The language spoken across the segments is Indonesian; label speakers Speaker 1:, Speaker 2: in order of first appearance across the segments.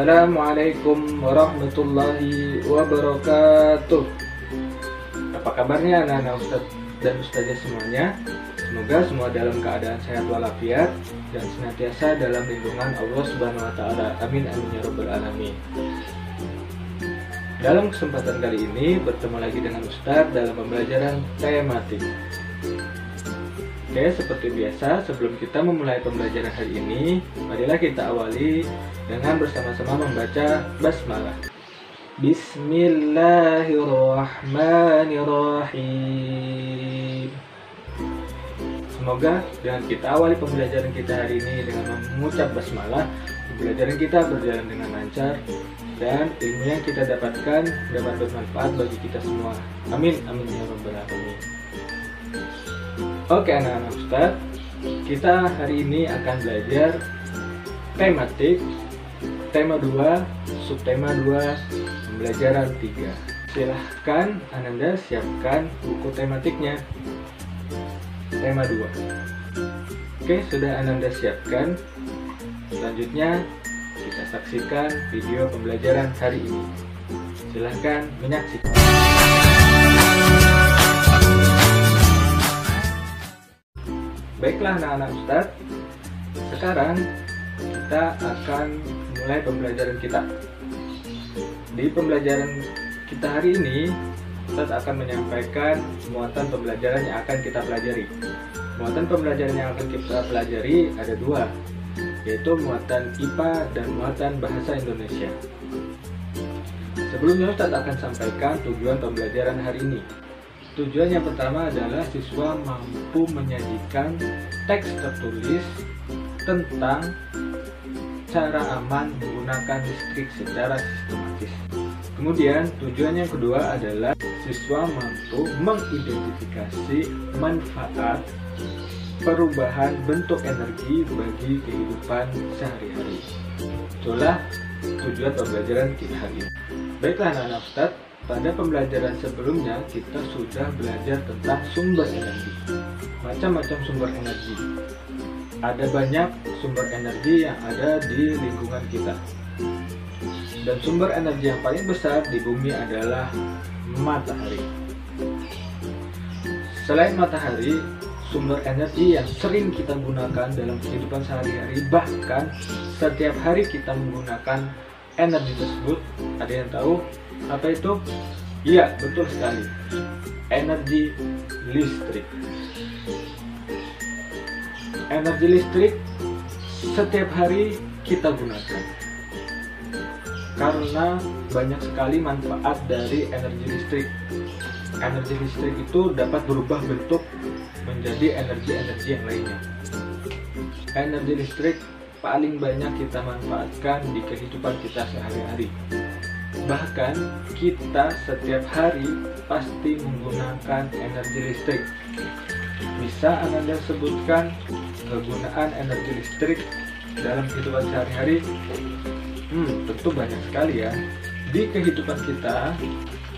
Speaker 1: Assalamualaikum warahmatullahi wabarakatuh. Apa kabarnya anak-anak ustadz dan ustazah semuanya? Semoga semua dalam keadaan sehat walafiat dan senantiasa dalam lindungan Allah Subhanahu wa taala. Amin amin ya rabbal alamin. Dalam kesempatan kali ini bertemu lagi dengan ustadz dalam pembelajaran tematik. Oke, seperti biasa, sebelum kita memulai pembelajaran hari ini, marilah kita awali dengan bersama-sama membaca basmalah. Bismillahirrahmanirrahim. Semoga dengan kita awali pembelajaran kita hari ini dengan mengucap basmalah, pembelajaran kita berjalan dengan lancar dan ilmu yang kita dapatkan dapat bermanfaat bagi kita semua. Amin amin ya rabbal alamin. Oke anak-anak ustadz, kita hari ini akan belajar tematik, tema 2, subtema 2, pembelajaran 3. Silahkan Ananda siapkan buku tematiknya. Tema 2. Oke, sudah Ananda siapkan. Selanjutnya kita saksikan video pembelajaran hari ini. Silahkan menyaksikan. Baiklah anak-anak ustadz, sekarang kita akan mulai pembelajaran kita. Di pembelajaran kita hari ini, ustadz akan menyampaikan muatan pembelajaran yang akan kita pelajari. Muatan pembelajaran yang akan kita pelajari ada dua, yaitu muatan IPA dan muatan Bahasa Indonesia. Sebelumnya ustadz akan sampaikan tujuan pembelajaran hari ini. Tujuan yang pertama adalah siswa mampu menyajikan teks tertulis tentang cara aman menggunakan listrik secara sistematis. Kemudian tujuan yang kedua adalah siswa mampu mengidentifikasi manfaat perubahan bentuk energi bagi kehidupan sehari-hari. Itulah tujuan pembelajaran kita hari ini. Baiklah anak-anak ustadz, pada pembelajaran sebelumnya kita sudah belajar tentang sumber energi. Macam-macam sumber energi. Ada banyak sumber energi yang ada di lingkungan kita. Dan sumber energi yang paling besar di bumi adalah matahari. Selain matahari, sumber energi yang sering kita gunakan dalam kehidupan sehari-hari, bahkan setiap hari kita menggunakan energi tersebut, ada yang tahu apa itu? Iya, betul sekali. Energi listrik. Energi listrik setiap hari kita gunakan. Karena banyak sekali manfaat dari energi listrik. Energi listrik itu dapat berubah bentuk menjadi energi-energi yang lainnya. Energi listrik paling banyak kita manfaatkan di kehidupan kita sehari-hari. Bahkan kita setiap hari pasti menggunakan energi listrik. Bisa Anda sebutkan kegunaan energi listrik dalam kehidupan sehari-hari? Tentu banyak sekali ya. Di kehidupan kita,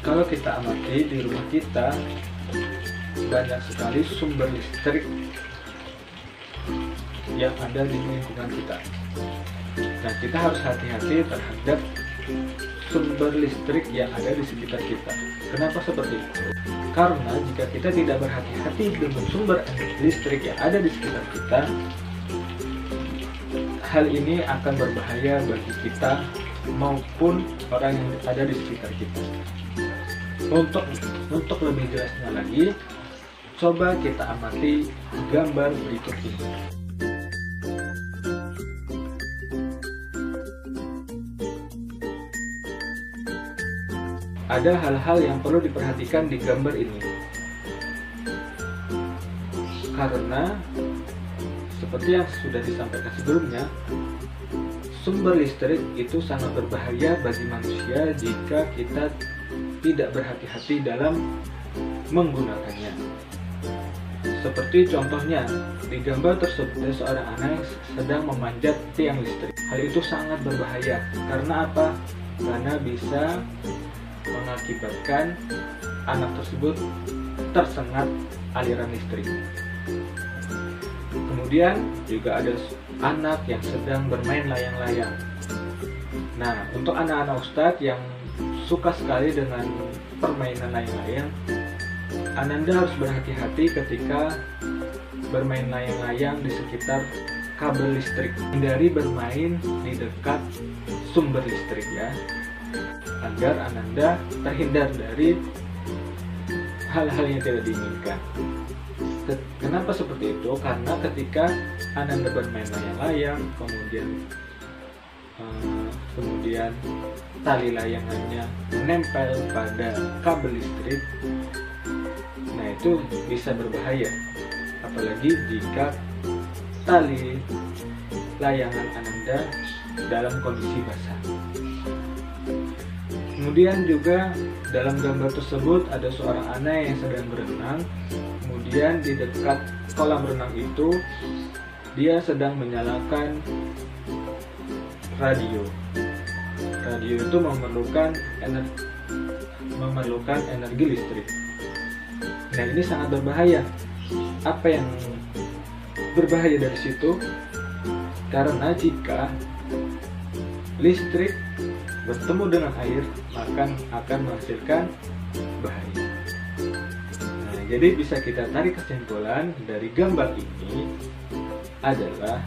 Speaker 1: kalau kita amati di rumah kita, banyak sekali sumber listrik yang ada di lingkungan kita. Nah, kita harus hati-hati terhadap sumber listrik yang ada di sekitar kita. Kenapa seperti itu? Karena jika kita tidak berhati-hati dengan sumber listrik yang ada di sekitar kita, hal ini akan berbahaya bagi kita maupun orang yang ada di sekitar kita. Untuk lebih jelasnya lagi, coba kita amati gambar berikut ini. Ada hal-hal yang perlu diperhatikan di gambar ini. Karena seperti yang sudah disampaikan sebelumnya, sumber listrik itu sangat berbahaya bagi manusia jika kita tidak berhati-hati dalam menggunakannya. Seperti contohnya, di gambar tersebut ada seorang anak sedang memanjat tiang listrik. Hal itu sangat berbahaya. Karena apa? Karena bisa mengakibatkan anak tersebut tersengat aliran listrik. Kemudian juga ada anak yang sedang bermain layang-layang. Nah, untuk anak-anak Ustadz yang suka sekali dengan permainan layang-layang, Ananda harus berhati-hati ketika bermain layang-layang di sekitar kabel listrik. Hindari bermain di dekat sumber listrik ya, agar Ananda terhindar dari hal-hal yang tidak diinginkan. Kenapa seperti itu? Karena ketika Ananda bermain layang-layang, kemudian tali layangannya menempel pada kabel listrik, nah itu bisa berbahaya, apalagi jika tali layangan Ananda dalam kondisi basah. Kemudian juga dalam gambar tersebut ada seorang anak yang sedang berenang. Kemudian di dekat kolam renang itu dia sedang menyalakan radio. Radio itu memerlukan energi listrik. Nah, ini sangat berbahaya. Apa yang berbahaya dari situ? Karena jika listrik bertemu dengan air, maka akan menghasilkan bahaya. Nah, jadi bisa kita tarik kesimpulan dari gambar ini adalah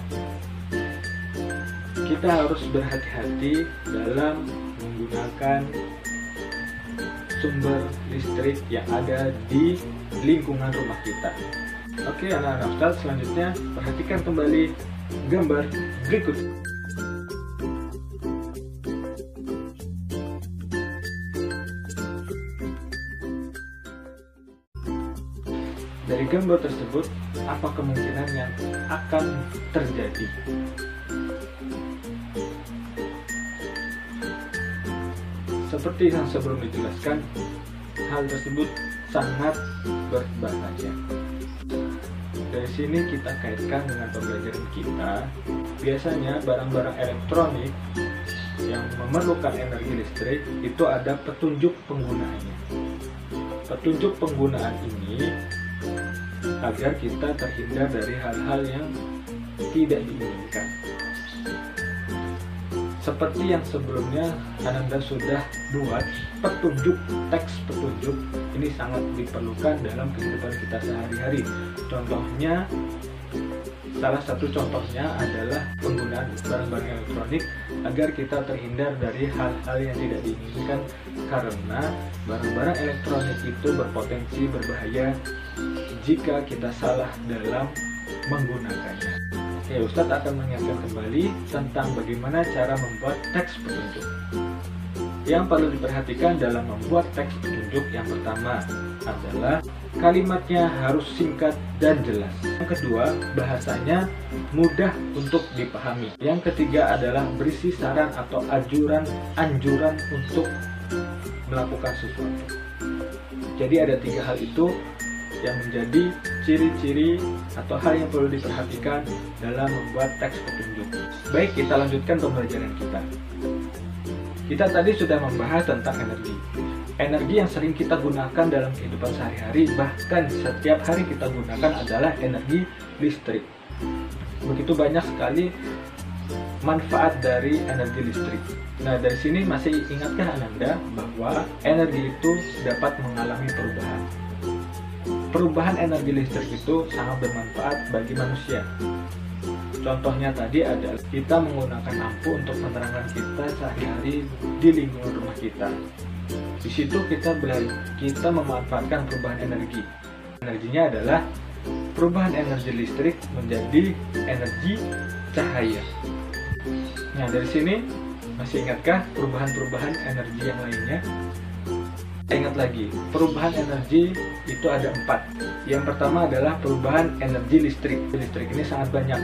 Speaker 1: kita harus berhati-hati dalam menggunakan sumber listrik yang ada di lingkungan rumah kita. Oke, anak-anak Ustadz, selanjutnya perhatikan kembali gambar berikut. Dari gambar tersebut, apa kemungkinan yang akan terjadi? Seperti yang sebelum dijelaskan, hal tersebut sangat berbahaya. Dari sini kita kaitkan dengan pembelajaran kita. Biasanya barang-barang elektronik yang memerlukan energi listrik itu ada petunjuk penggunaannya. Petunjuk penggunaan ini agar kita terhindar dari hal-hal yang tidak diinginkan. Seperti yang sebelumnya Ananda sudah buat teks petunjuk, ini sangat diperlukan dalam kehidupan kita sehari-hari. Contohnya, salah satu contohnya adalah penggunaan barang-barang elektronik agar kita terhindar dari hal-hal yang tidak diinginkan, karena barang-barang elektronik itu berpotensi berbahaya jika kita salah dalam menggunakannya. Ya, Ustadz akan mengingatkan kembali tentang bagaimana cara membuat teks petunjuk. Yang perlu diperhatikan dalam membuat teks petunjuk, yang pertama adalah kalimatnya harus singkat dan jelas. Yang kedua, bahasanya mudah untuk dipahami. Yang ketiga adalah berisi saran atau anjuran untuk melakukan sesuatu. Jadi ada 3 hal itu yang menjadi ciri-ciri atau hal yang perlu diperhatikan dalam membuat teks petunjuk. Baik, kita lanjutkan pembelajaran kita. Kita tadi sudah membahas tentang energi. Energi yang sering kita gunakan dalam kehidupan sehari-hari, bahkan setiap hari kita gunakan adalah energi listrik. Begitu banyak sekali manfaat dari energi listrik. Nah, dari sini masih ingatkah Ananda bahwa energi itu dapat mengalami perubahan? Perubahan energi listrik itu sangat bermanfaat bagi manusia. Contohnya tadi adalah kita menggunakan lampu untuk penerangan kita sehari-hari di lingkungan rumah kita. Di situ kita memanfaatkan perubahan energi. Energinya adalah perubahan energi listrik menjadi energi cahaya. Nah, dari sini masih ingatkah perubahan-perubahan energi yang lainnya? Ingat lagi, perubahan energi itu ada 4. Yang pertama adalah perubahan energi listrik. Listrik ini sangat banyak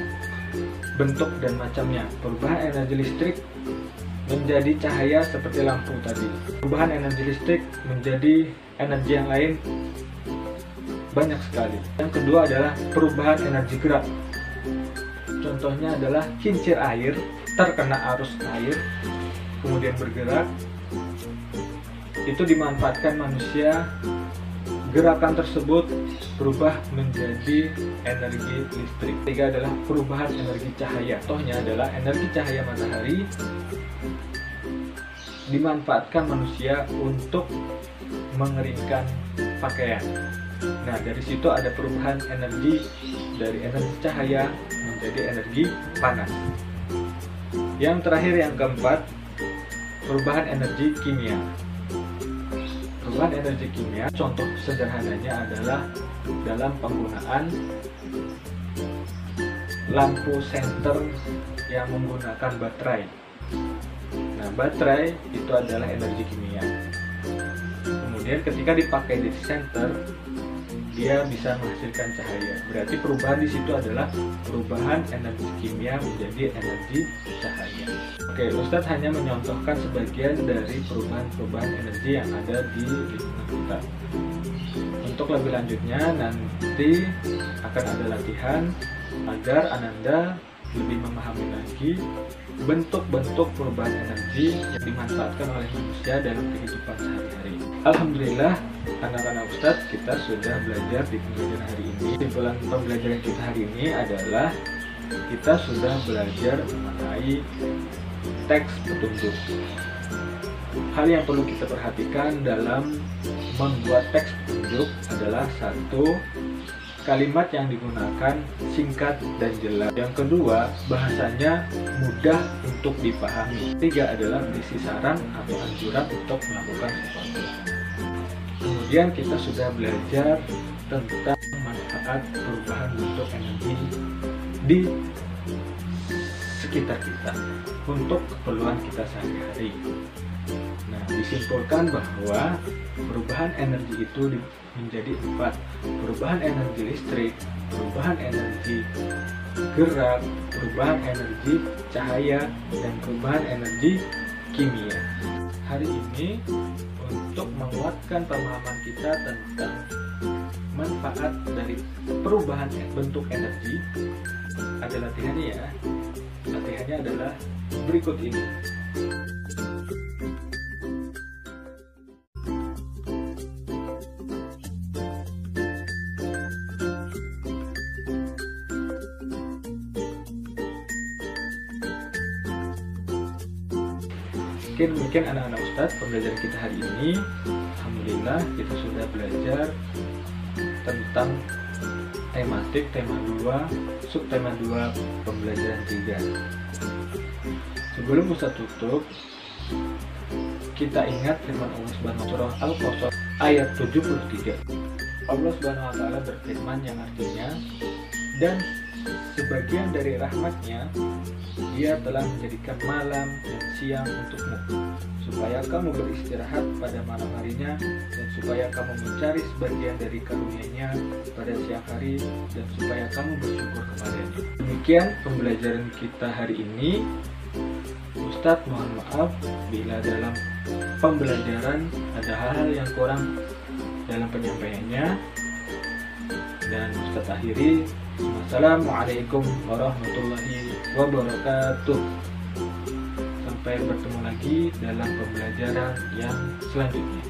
Speaker 1: bentuk dan macamnya. Perubahan energi listrik menjadi cahaya seperti lampu tadi. Perubahan energi listrik menjadi energi yang lain banyak sekali. Yang kedua adalah perubahan energi gerak. Contohnya adalah kincir air terkena arus air, kemudian bergerak. Itu dimanfaatkan manusia, gerakan tersebut berubah menjadi energi listrik. Ketiga adalah perubahan energi cahaya. Contohnya adalah energi cahaya matahari dimanfaatkan manusia untuk mengeringkan pakaian. Nah, dari situ ada perubahan energi dari energi cahaya menjadi energi panas. Yang terakhir, yang keempat, perubahan energi kimia. Perubahan energi kimia, contoh sederhananya adalah dalam penggunaan lampu senter yang menggunakan baterai. Nah, baterai itu adalah energi kimia. Kemudian ketika dipakai di senter, dia bisa menghasilkan cahaya. Berarti perubahan di situ adalah perubahan energi kimia menjadi energi cahaya. Oke, Ustadz hanya menyontohkan sebagian dari perubahan-perubahan energi yang ada di lingkungan kita. Untuk lebih lanjutnya nanti akan ada latihan agar Ananda lebih memahami lagi bentuk-bentuk perubahan energi yang dimanfaatkan oleh manusia dalam kehidupan sehari-hari. Alhamdulillah, anak-anak Ustadz, kita sudah belajar di pembelajaran hari ini. Kesimpulan pembelajaran kita hari ini adalah kita sudah belajar mengenai teks petunjuk. Hal yang perlu kita perhatikan dalam membuat teks petunjuk adalah satu, kalimat yang digunakan singkat dan jelas. Yang kedua, bahasanya mudah untuk dipahami. Tiga adalah berisi saran atau anjuran untuk melakukan sesuatu. Kemudian kita sudah belajar tentang manfaat perubahan bentuk energi di sekitar kita untuk keperluan kita sehari-hari. Nah, disimpulkan bahwa perubahan energi itu menjadi 4. Perubahan energi listrik, perubahan energi gerak, perubahan energi cahaya, dan perubahan energi kimia. Hari ini untuk menguatkan pemahaman kita tentang manfaat dari perubahan bentuk energi, ada latihannya ya. Latihannya adalah berikut ini. Mungkin anak-anak Ustadz, pembelajaran kita hari ini, alhamdulillah kita sudah belajar tentang tematik tema 2, subtema 2 pembelajaran 3. Sebelum Ustadz tutup, kita ingat firman Allah Subhanahu wa Ta'ala Al-Qasas ayat 73. Allah Subhanahu wa Ta'ala berfirman yang artinya, dan sebagian dari rahmatnya Dia telah menjadikan malam dan siang untukmu, supaya kamu beristirahat pada malam harinya, dan supaya kamu mencari sebagian dari karunia-Nya pada siang hari, dan supaya kamu bersyukur kepadanya. Demikian pembelajaran kita hari ini. Ustadz mohon maaf bila dalam pembelajaran ada hal-hal yang kurang dalam penyampaiannya, dan Ustadz akhiri. Assalamualaikum warahmatullahi wabarakatuh. Sampai bertemu lagi dalam pembelajaran yang selanjutnya.